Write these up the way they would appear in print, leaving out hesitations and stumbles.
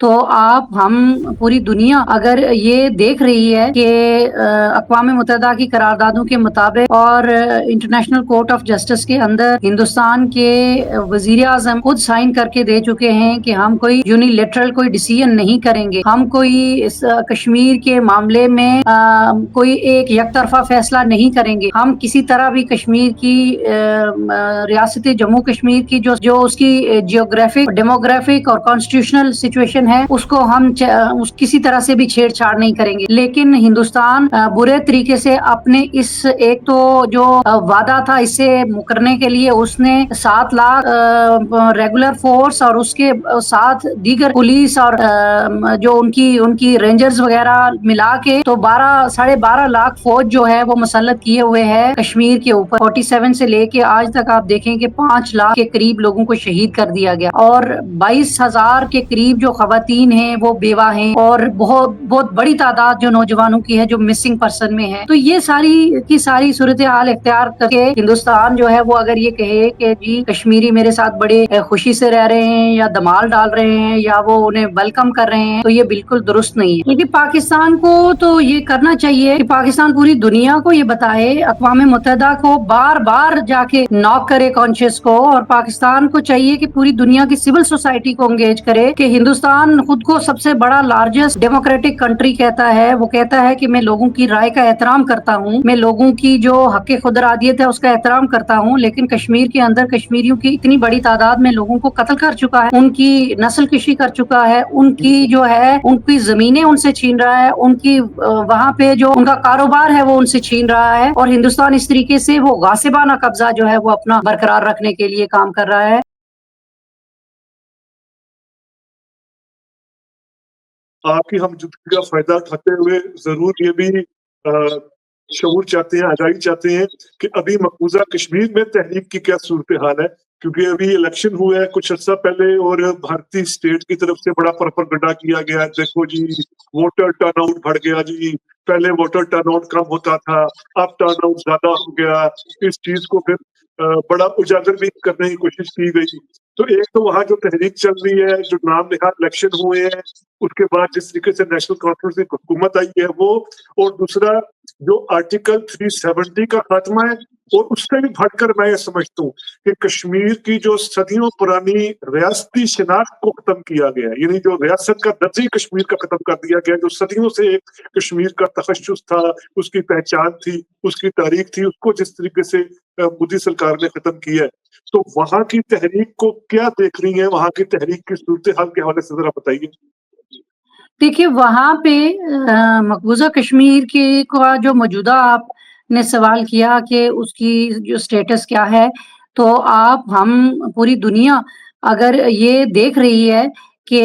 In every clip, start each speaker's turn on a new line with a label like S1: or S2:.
S1: تو ہم پوری دنیا اگر یہ دیکھ رہی ہے کہ اقوام متحدہ کی قراردادوں کے مطابق اور انٹرنیشنل کورٹ آف جسٹس کے اندر ہندوستان کے وزیر اعظم خود سائن کر کے دے چکے ہیں کہ ہم کوئی یونیلیٹرل کوئی ڈیسیژن نہیں کریں گے، ہم کوئی کشمیر کے معاملے میں کوئی ایک یک طرفہ فیصلہ نہیں کریں گے، ہم کسی طرح بھی کشمیر کی ریاست جموں کشمیر کی جو اس کی جیوگرافک ڈیموگرافک اور کانسٹیٹیوشنل سچویشن ہے اس کو ہم کسی طرح سے بھی چھیڑ چھاڑ نہیں کریں گے۔ لیکن ہندوستان برے طریقے سے اپنے اس ایک تو جو وعدہ تھا اس سے مکرنے کے لیے اس نے 7 لاکھ ریگولر فورس اور اس کے ساتھ دیگر پولیس اور جو ان کی رینجرز وغیرہ ملا کے تو 12.5 لاکھ فوج جو ہے وہ مسلط کیے ہوئے ہے کشمیر کے اوپر۔ 47 سے لے کے آج تک آپ دیکھیں کہ 5 لاکھ کے قریب لوگوں کو شہید کر دیا گیا اور 22,000 کے قریب جو خواتین ہیں وہ بیوہ ہیں اور بہت بڑی تعداد جو نوجوانوں کی ہے جو مسنگ پرسن میں ہے۔ تو یہ ساری کی ساری صورتحال اختیار کر کے ہندوستان جو ہے وہ اگر یہ کہے کہ جی کشمیری میرے ساتھ بڑے خوشی سے رہ رہے ہیں یا دمال ڈال رہے ہیں یا وہ انہیں ویلکم کر رہے ہیں تو یہ بالکل درست نہیں ہے۔ لیکن پاکستان کو تو یہ کرنا چاہیے کہ پاکستان پوری دنیا کو یہ بتائے، اقوام متحدہ کو بار بار جا کے ناک کرے کانشیس کو، اور پاکستان کو چاہیے کہ پوری دنیا کی سول سوسائٹی کو انگیج کرے کہ ہندوستان خود کو سب سے بڑا لارجسٹ ڈیموکریٹک کنٹری کہتا ہے، وہ کہتا ہے کہ میں لوگوں کی رائے کا احترام کرتا ہوں، میں لوگوں کی جو حق خود ارادیت ہے اس کا احترام کرتا ہوں، لیکن کشمیر کے اندر کشمیریوں کی اتنی بڑی تعداد میں لوگوں کو قتل کر چکا ہے، ان کی نسل کشی کر چکا ہے، ان کی جو ہے ان کی زمینیں ان سے چھین رہا ہے، ان کی وہاں پہ جو ان کا کاروبار ہے وہ ان سے چھین رہا ہے، اور ہندوستان اس طریقے سے وہ غاصبانہ قبضہ جو ہے وہ اپنا برقرار رکھنے کے لیے کام کر رہا ہے۔
S2: آپ کی ہم جدگی کا فائدہ اٹھاتے ہوئے ضرور یہ بھی شعور چاہتے ہیں، آگاہی چاہتے ہیں کہ ابھی مقبوضہ کشمیر میں تحریک کی کیا صورتحال ہے، کیونکہ ابھی الیکشن ہوا ہے کچھ عرصہ پہلے اور بھارتی اسٹیٹ کی طرف سے بڑا پروپیگنڈا کیا گیا ہے، دیکھو جی ووٹر ٹرن آؤٹ بڑھ گیا جی، پہلے ووٹر ٹرن آؤٹ کم ہوتا تھا اب ٹرن آؤٹ زیادہ ہو گیا، اس چیز کو پھر بڑا اجاگر بھی کرنے کی کوشش کی گئی۔ تو ایک تو وہاں جو تحریک چل رہی ہے، جو نام نہاد الیکشن ہوئے ہیں، اس کے بعد جس طریقے سے نیشنل کانفرنس کی حکومت آئی ہے وہ، اور دوسرا جو آرٹیکل 370 کا خاتمہ ہے، اور اس سے بھی بڑھ کر میں یہ سمجھتا ہوں کہ کشمیر کی جو صدیوں پرانی ریاستی شناخت کو ختم کیا گیا ہے، یعنی جو ریاست کا درجہ کشمیر کا ختم کر دیا گیا، جو صدیوں سے ایک کشمیر کا تخصص تھا، اس کی پہچان تھی، اس کی تاریخ تھی، اس کو جس طریقے سے مودی سرکار نے ختم کیا ہے، تو وہاں کی تحریک کو کیا دیکھ رہی ہیں، وہاں کی تحریک کی صورتحال کے حوالے سے ذرا بتائیے۔
S1: دیکھیے وہاں پہ مقبوضہ کشمیر کا جو موجودہ آپ نے سوال کیا کہ اس کی جو سٹیٹس کیا ہے، تو ہم پوری دنیا اگر یہ دیکھ رہی ہے کہ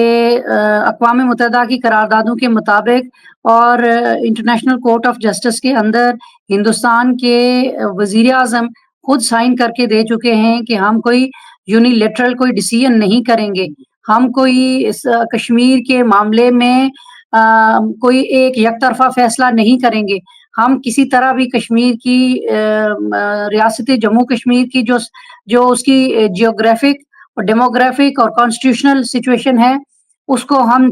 S1: اقوام متحدہ کی قراردادوں کے مطابق اور انٹرنیشنل کورٹ آف جسٹس کے اندر ہندوستان کے وزیر اعظم خود سائن کر کے دے چکے ہیں کہ ہم کوئی یونیلیٹرل کوئی ڈیسیژن نہیں کریں گے، ہم کوئی کشمیر کے معاملے میں کوئی ایک یک طرفہ فیصلہ نہیں کریں گے، ہم کسی طرح بھی کشمیر کی ریاست جموں کشمیر کی جو اس کی جیوگرافک اور ڈیموگرافک اور کانسٹیٹیوشنل سچویشن ہے اس کو ہم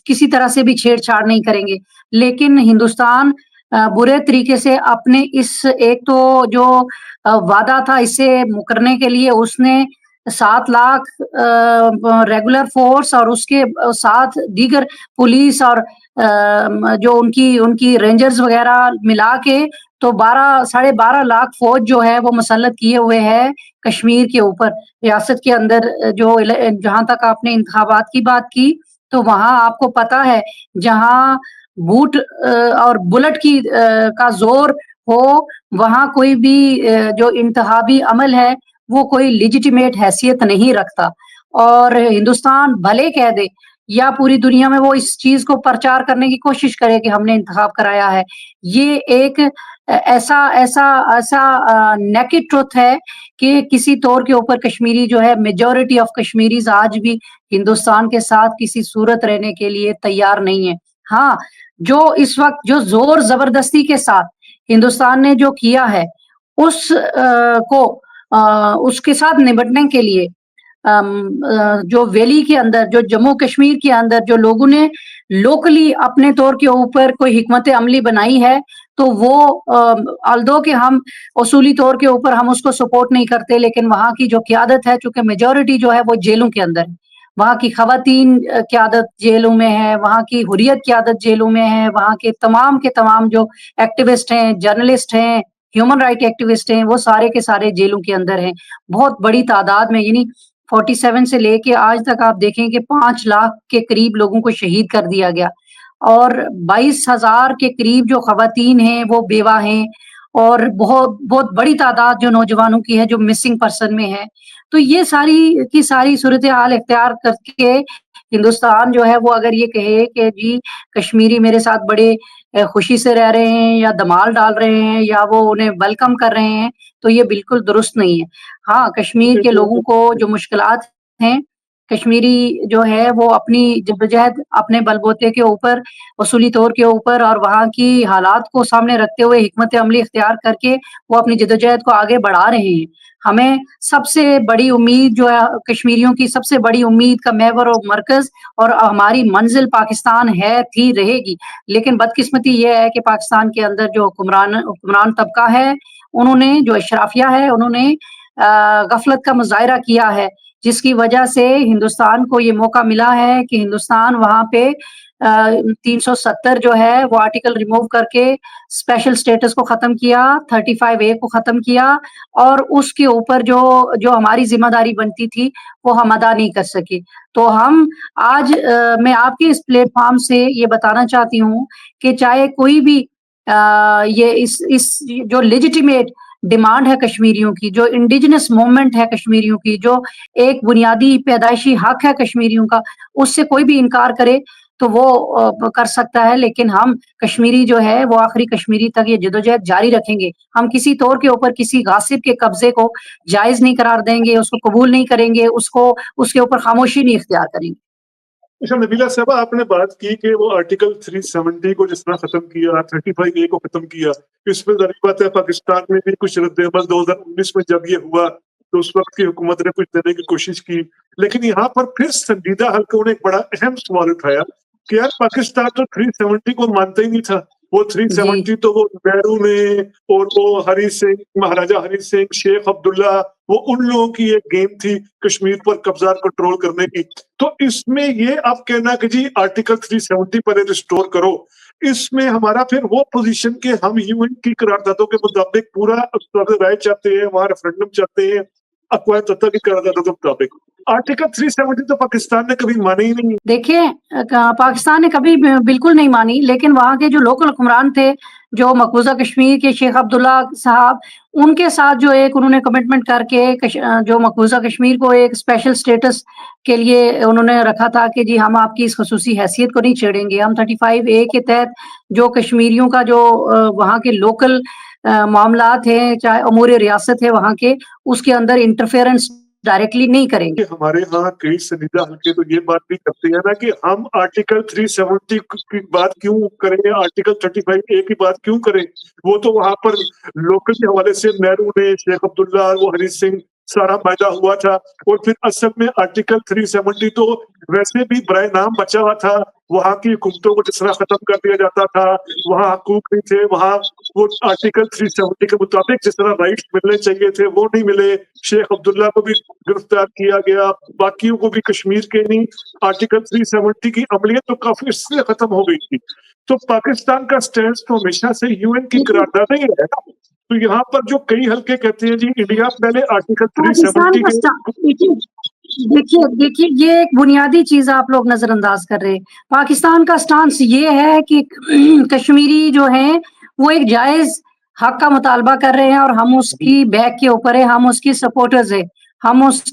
S1: کسی طرح سے بھی چھیڑ چھاڑ نہیں کریں گے۔ لیکن ہندوستان برے طریقے سے اپنے اس ایک تو جو وعدہ تھا اس سے مکرنے کے لیے اس نے 7 لاکھ ریگولر فورس اور اس کے ساتھ دیگر پولیس اور جو ان کی رینجرز وغیرہ ملا کے تو 12.5 لاکھ فوج جو ہے وہ مسلط کیے ہوئے ہے کشمیر کے اوپر، ریاست کے اندر۔ جہاں تک آپ نے انتخابات کی بات کی تو وہاں آپ کو پتا ہے جہاں بوٹ اور بلٹ کا زور ہو وہاں کوئی بھی جو انتخابی عمل ہے وہ کوئی لیجیٹیمیٹ حیثیت نہیں رکھتا، اور ہندوستان بھلے کہہ دے یا پوری دنیا میں وہ اس چیز کو پرچار کرنے کی کوشش کرے کہ ہم نے انتخاب کرایا ہے، یہ ایک ایسا نیکڈ ٹروتھ ہے کہ کسی طور کے اوپر کشمیری جو ہے میجورٹی آف کشمیریز آج بھی ہندوستان کے ساتھ کسی صورت رہنے کے لیے تیار نہیں ہے۔ ہاں، جو اس وقت جو زور زبردستی کے ساتھ ہندوستان نے جو کیا ہے اس کو اس کے ساتھ نمٹنے کے لیے جو ویلی کے اندر, جو جموں کشمیر کے اندر جو لوگوں نے لوکلی اپنے طور کے اوپر کوئی حکمت عملی بنائی ہے, تو وہ الدو کہ ہم اصولی طور کے اوپر ہم اس کو سپورٹ نہیں کرتے, لیکن وہاں کی جو قیادت ہے, چونکہ میجورٹی جو ہے وہ جیلوں کے اندر ہے, وہاں کی خواتین قیادت جیلوں میں ہے, وہاں کی حریت قیادت جیلوں میں ہے, وہاں کے تمام جو ایکٹیوسٹ ہیں, جرنلسٹ ہیں, ہیومن رائٹ ایکٹیوسٹ ہیں, وہ سارے کے سارے جیلوں کے اندر ہیں بہت بڑی تعداد میں. یعنی 47 سے لے کے آج تک آپ دیکھیں کہ 5 لاکھ کے قریب لوگوں کو شہید کر دیا گیا, اور 22,000 کے قریب جو خواتین ہیں وہ بیوہ ہیں, اور بہت بہت بڑی تعداد جو نوجوانوں کی ہے جو مسنگ پرسن میں ہے. تو یہ ساری کی ساری صورتحال اختیار کر کے ہندوستان جو ہے وہ اگر یہ کہے کہ جی کشمیری میرے ساتھ بڑے خوشی سے رہ رہے ہیں, یا دمال ڈال رہے ہیں, یا وہ انہیں ویلکم کر رہے ہیں, تو یہ بالکل درست نہیں ہے. ہاں, کشمیر کے لوگوں کو جو مشکلات ہیں, کشمیری جو ہے وہ اپنی جدوجہد اپنے بل بوتے کے اوپر, اصولی طور کے اوپر, اور وہاں کی حالات کو سامنے رکھتے ہوئے حکمت عملی اختیار کر کے وہ اپنی جدوجہد کو آگے بڑھا رہے ہیں. ہمیں سب سے بڑی امید جو ہے, کشمیریوں کی سب سے بڑی امید کا محور و مرکز اور ہماری منزل پاکستان ہے, تھی, رہے گی. لیکن بدقسمتی یہ ہے کہ پاکستان کے اندر جو حکمران طبقہ ہے, انہوں نے, جو اشرافیہ ہے, انہوں نے غفلت کا مظاہرہ کیا ہے, جس کی وجہ سے ہندوستان کو یہ موقع ملا ہے کہ ہندوستان وہاں پہ 370 جو ہے وہ آرٹیکل ریموو کر کے اسپیشل سٹیٹس کو ختم کیا, 35A کو ختم کیا, اور اس کے اوپر جو ہماری ذمہ داری بنتی تھی وہ ہم ادا نہیں کر سکے. تو ہم آج میں آپ کے اس پلیٹ فارم سے یہ بتانا چاہتی ہوں کہ چاہے کوئی بھی یہ اس جو لیجیٹیمیٹ ڈیمانڈ ہے کشمیریوں کی, جو انڈیجنس موومنٹ ہے کشمیریوں کی, جو ایک بنیادی پیدائشی حق ہے کشمیریوں کا, اس سے کوئی بھی انکار کرے تو وہ کر سکتا ہے, لیکن ہم کشمیری جو ہے وہ آخری کشمیری تک یہ جدوجہد جاری رکھیں گے. ہم کسی طور کے اوپر کسی غاصب کے قبضے کو جائز نہیں قرار دیں گے, اس کو قبول نہیں کریں گے, اس کے اوپر خاموشی نہیں اختیار کریں گے.
S2: اچھا نبیلہ صاحبہ, آپ نے بات کی کہ وہ آرٹیکل 370 کو جس طرح ختم کیا, 35A کو ختم کیا, اس میں ظاہر بات ہے پاکستان میں بھی کچھ رد عمل 2019 میں جب یہ ہوا تو اس وقت کی حکومت نے کچھ دینے کی کوشش کی, لیکن یہاں پر پھر سنجیدہ حلقوں نے ایک بڑا اہم سوال اٹھایا کہ یار پاکستان تو 370 کو مانتا ہی نہیں تھا. وہ 370 تو وہ نہرو نے اور وہ ہری سنگھ, مہاراجا ہری سنگھ, شیخ عبداللہ, وہ ان لوگوں کی ایک گیم تھی کشمیر پر قبضہ کنٹرول کرنے کی. تو اس میں یہ آپ کہنا کہ جی آرٹیکل 370 پر ریسٹور کرو, اس میں ہمارا پھر وہ پوزیشن کہ ہم UN کی قراردادوں کے مطابق پورا رائے چاہتے ہیں, وہاں ریفرنڈم چاہتے ہیں اقوام متحدہ کی قراردادوں کے مطابق, آرٹیکل 370 تو پاکستان نے کبھی مانے ہی نہیں.
S1: دیکھیے, پاکستان نے کبھی بالکل نہیں مانی, لیکن وہاں کے جو لوکل حکمران تھے, جو مقبوضہ کشمیر کے شیخ عبداللہ صاحب, ان کے ساتھ جو ایک انہوں نے کمٹمنٹ کر کے جو مقبوضہ کشمیر کو ایک اسپیشل سٹیٹس کے لیے انہوں نے رکھا تھا کہ جی ہم آپ کی اس خصوصی حیثیت کو نہیں چھیڑیں گے, ہم 35A کے تحت جو کشمیریوں کا جو وہاں کے لوکل معاملات ہیں, چاہے امور ریاست ہے وہاں کے, اس کے اندر انٹرفیئرنس ڈائریکٹلی نہیں کریں گے.
S2: ہمارے ہاں کئی سنجیدہ حلقے تو یہ بات بھی کرتے ہیں نا کہ ہم آرٹیکل 370 کی بات کیوں کریں, آرٹیکل 35A کی بات کیوں کریں. وہ تو وہاں پر لوکل کے حوالے سے نہرو نے, شیخ عبداللہ, وہ ہری سنگھ سارا پیدا ہوا تھا, اور پھر اصل میں آرٹیکل 370 تو ویسے بھی برائے نام بچا ہوا تھا. وہاں کی حکومتوں کو جس طرح ختم کر دیا جاتا تھا, وہاں حقوق نہیں تھے, وہاں وہ آرٹیکل 370 کے مطابق جس طرح رائٹس ملنے چاہیے تھے وہ نہیں ملے. شیخ عبداللہ کو بھی گرفتار کیا گیا, باقیوں کو بھی کشمیر کے نہیں. آرٹیکل 370 کی عملیت تو کافی اس سے ختم ہو گئی تھی. تو پاکستان کا سٹینڈ تو ہمیشہ سے UN کی قرارداد ہی ہے. تو یہاں پر جو کئی حلقے کہتے ہیں جی انڈیا پہلے آرٹیکل 370 کے,
S1: دیکھیے یہ ایک بنیادی چیز آپ لوگ نظر انداز کر رہے ہیں. پاکستان کا سٹانس یہ ہے کہ کشمیری جو ہیں وہ ایک جائز حق کا مطالبہ کر رہے ہیں, اور ہم اس کی بیک کے اوپر ہیں, ہم اس کی سپورٹرز ہیں, ہم اس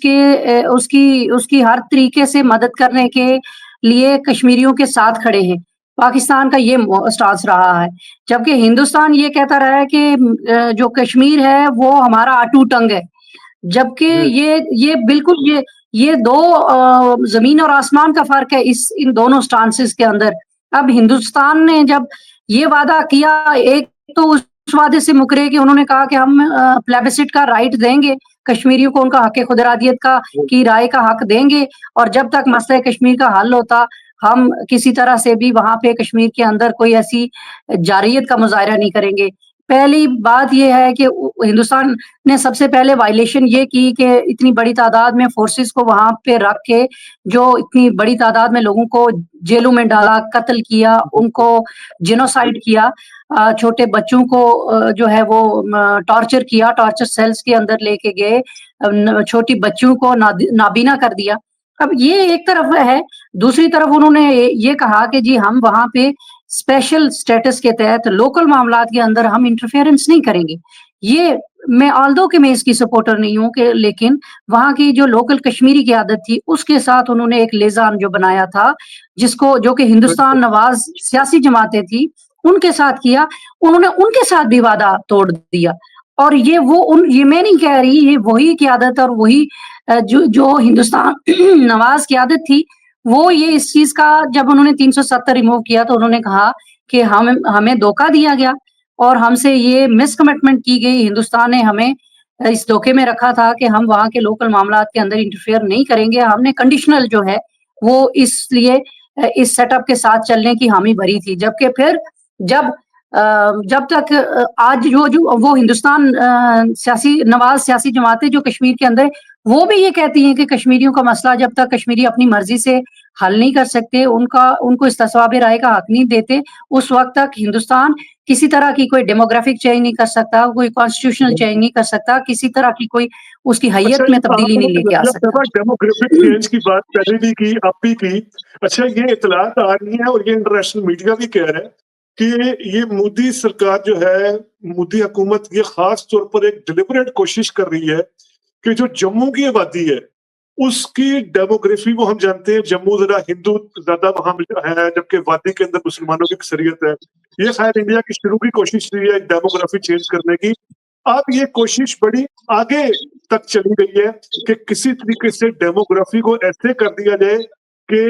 S1: کی ہر طریقے سے مدد کرنے کے لیے کشمیریوں کے ساتھ کھڑے ہیں. پاکستان کا یہ سٹانس رہا ہے, جبکہ ہندوستان یہ کہتا رہا ہے کہ جو کشمیر ہے وہ ہمارا اٹوٹ انگ ہے, جبکہ یہ بالکل یہ دو زمین اور آسمان کا فرق ہے ان دونوں سٹانسز کے اندر. اب ہندوستان نے جب یہ وعدہ کیا, ایک تو اس وعدے سے مکرے کہ انہوں نے کہا کہ ہم پلیبسٹ کا رائٹ دیں گے، کشمیریوں کو ان کا حق خود ارادیت کی رائے کا حق دیں گے، اور جب تک مسئلہ کشمیر کا حل ہوتا ہم کسی طرح سے بھی وہاں پہ کشمیر کے اندر کوئی ایسی جارحیت کا مظاہرہ نہیں کریں گے۔ پہلی بات یہ ہے کہ ہندوستان نے سب سے پہلے وائلیشن یہ کی کہ اتنی بڑی تعداد میں فورسز کو وہاں پہ رکھ کے جو اتنی بڑی تعداد میں لوگوں کو جیلوں میں ڈالا، قتل کیا، ان کو جینوسائیڈ کیا، چھوٹے بچوں کو جو ہے وہ ٹارچر کیا، ٹارچر سیلز کے اندر لے کے گئے، چھوٹی بچوں کو نابینا کر دیا۔ اب یہ ایک طرف ہے، دوسری طرف انہوں نے یہ کہا کہ جی ہم وہاں پہ اسپیشل سٹیٹس کے تحت لوکل معاملات کے اندر ہم انٹرفیئرنس نہیں کریں گے۔ یہ میں آلدو کہ میں اس کی سپورٹر نہیں ہوں کہ، لیکن وہاں کی جو لوکل کشمیری قیادت تھی اس کے ساتھ انہوں نے ایک لیزان جو بنایا تھا، جس کو جو کہ ہندوستان نواز سیاسی جماعتیں تھی ان کے ساتھ کیا، انہوں نے ان کے ساتھ بھی وعدہ توڑ دیا۔ اور یہ میں نہیں کہہ رہی، یہ وہی قیادت اور وہی جو ہندوستان نواز قیادت تھی، وہ یہ اس چیز کا جب انہوں نے 370 ریموو کیا تو انہوں نے کہا کہ ہمیں دھوکہ دیا گیا اور ہم سے یہ مس کمٹمنٹ کی گئی، ہندوستان نے ہمیں اس دھوکے میں رکھا تھا کہ ہم وہاں کے لوکل معاملات کے اندر انٹرفیئر نہیں کریں گے، ہم نے کنڈیشنل جو ہے وہ اس لیے اس سیٹ اپ کے ساتھ چلنے کی حامی بھری تھی۔ جبکہ پھر جب تک آج جو وہ ہندوستان نواز سیاسی جماعتیں جو کشمیر کے اندر وہ بھی یہ کہتی ہیں کہ کشمیریوں کا مسئلہ جب تک کشمیری اپنی مرضی سے حل نہیں کر سکتے، ان کو استصواب رائے کا حق نہیں دیتے، اس وقت تک ہندوستان کسی طرح کی کوئی ڈیموگرافک چینج نہیں کر سکتا، کوئی کانسٹیٹیوشنل چینج نہیں کر سکتا، کسی طرح کی کوئی اس کی
S2: اچھا
S1: حیت میں تبدیلی نہیں لے کے آ سکتا۔
S2: ڈیموگرافک چینج کی بات پہلے بھی کی، اب بھی کی۔ اچھا یہ اطلاعات آ رہی ہیں اور یہ انٹرنیشنل میڈیا بھی کہہ رہا ہے کہ یہ مودی سرکار جو ہے، مودی حکومت یہ خاص طور پر ایک ڈیلیبریٹ کوشش کر رہی ہے کہ جو جموں کی آبادی ہے اس کی ڈیموگرافی، وہ ہم جانتے ہیں جموں ذرا ہندو زیادہ وہاں ہے جبکہ وادی کے اندر مسلمانوں کی اکثریت ہے، یہ خیر انڈیا کی شروع کی کوشش رہی ہے ڈیموگرافی چینج کرنے کی۔ اب یہ کوشش بڑی آگے تک چلی گئی ہے کہ کسی طریقے سے ڈیموگرافی کو ایسے کر دیا جائے کہ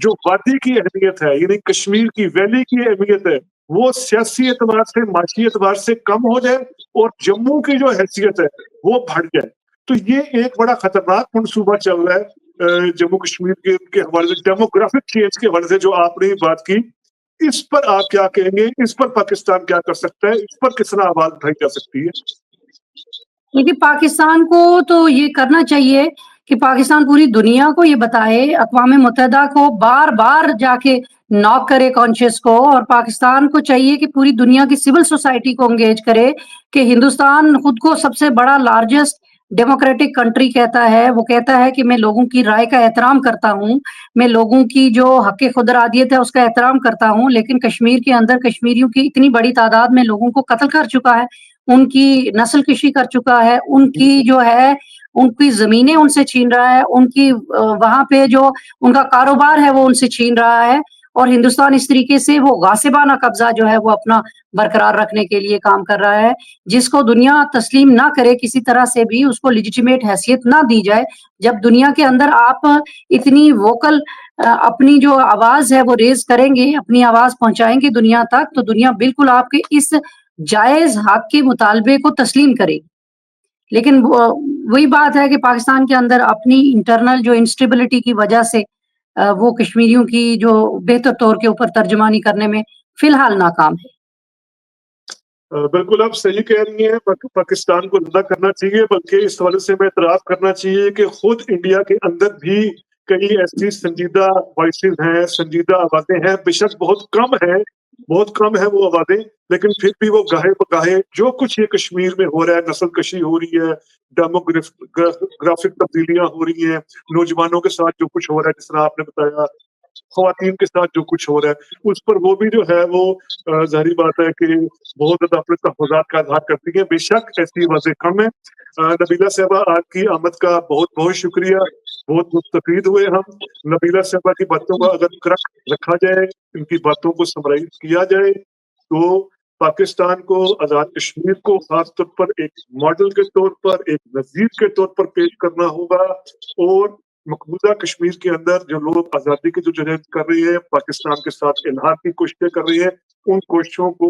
S2: جو وادی کی اہمیت ہے، یعنی کشمیر کی ویلی کی اہمیت ہے، وہ سیاسی اعتبار سے، معاشی اعتبار سے کم ہو جائے اور جموں کی جو حیثیت ہے وہ بڑھ جائے۔ تو یہ ایک بڑا خطرناک منصوبہ چل رہا ہے جموں کشمیر کے حوالے سے، ڈیموگرافک چینج کے حوالے سے جو آپ نے بات کی، اس پر آپ کیا کہیں گے؟ اس پر پاکستان کیا کر سکتا ہے؟ اس پر کس طرح آواز اٹھائی جا سکتی ہے؟
S1: لیکن پاکستان کو تو یہ کرنا چاہیے کہ پاکستان پوری دنیا کو یہ بتائے، اقوام متحدہ کو بار بار جا کے ناک کرے کانشیس کو، اور پاکستان کو چاہیے کہ پوری دنیا کی سول سوسائٹی کو انگیج کرے کہ ہندوستان خود کو سب سے بڑا لارجسٹ ڈیموکریٹک کنٹری کہتا ہے، وہ کہتا ہے کہ میں لوگوں کی رائے کا احترام کرتا ہوں، میں لوگوں کی جو حق خود ارادیت ہے اس کا احترام کرتا ہوں، لیکن کشمیر کے اندر کشمیریوں کی اتنی بڑی تعداد میں لوگوں کو قتل کر چکا ہے، ان کی نسل کشی کر چکا ہے، ان کی جو ہے ان کی زمینیں ان سے چھین رہا ہے، ان کی وہاں پہ جو ان کا کاروبار ہے وہ ان سے چھین رہا ہے، اور ہندوستان اس طریقے سے وہ غاصبانہ قبضہ جو ہے وہ اپنا برقرار رکھنے کے لیے کام کر رہا ہے، جس کو دنیا تسلیم نہ کرے کسی طرح سے بھی، اس کو لیجیٹیمیٹ حیثیت نہ دی جائے۔ جب دنیا کے اندر آپ اتنی ووکل اپنی جو آواز ہے وہ ریز کریں گے، اپنی آواز پہنچائیں گے دنیا تک، تو دنیا بالکل آپ کے اس جائز حق کے مطالبے کو تسلیم کرے گی۔ لیکن وہی بات ہے کہ پاکستان کے اندر اپنی انٹرنل جو انسٹیبلٹی کی وجہ سے وہ کشمیریوں کی جو بہتر طور کے اوپر ترجمانی کرنے میں فی الحال ناکام ہے۔
S2: بالکل آپ صحیح کہہ رہی ہیں، پاکستان کو زندہ کرنا چاہیے، بلکہ اس حوالے سے میں اعتراف کرنا چاہیے کہ خود انڈیا کے اندر بھی کئی ایسی سنجیدہ وائسز ہیں، سنجیدہ آوازیں ہیں، بے شک بہت کم ہے وہ آوازیں، لیکن پھر بھی وہ گاہے بگاہے جو کچھ یہ کشمیر میں ہو رہا ہے، نسل کشی ہو رہی ہے، ڈیموگرافک تبدیلیاں ہو رہی ہیں، نوجوانوں کے ساتھ جو کچھ ہو رہا ہے، جس طرح آپ نے بتایا، خواتین کے ساتھ جو کچھ ہو رہا ہے، اس پر وہ بھی جو ہے وہ ظاہری بات ہے کہ بہت زیادہ اپنے تحفظات کا اظہار کرتی ہے۔ بے شک ایسی باتیں کم ہیں۔ نبیلہ صاحبہ آپ کی آمد کا بہت بہت شکریہ، بہت مستفید ہوئے ہم۔ نبیلہ صاحبہ کی باتوں کا اگر کرک رکھا جائے، ان کی باتوں کو سمرائز کیا جائے، تو پاکستان کو، آزاد کشمیر کو خاص طور پر ایک ماڈل کے طور پر، ایک نظیر کے طور پر پیش کرنا ہوگا، اور مقبوضہ کشمیر کے اندر جو لوگ آزادی کی جو جدوجہد کر رہے ہیں، پاکستان کے ساتھ الحاق کی کوششیں کر رہے ہیں، ان کوششوں کو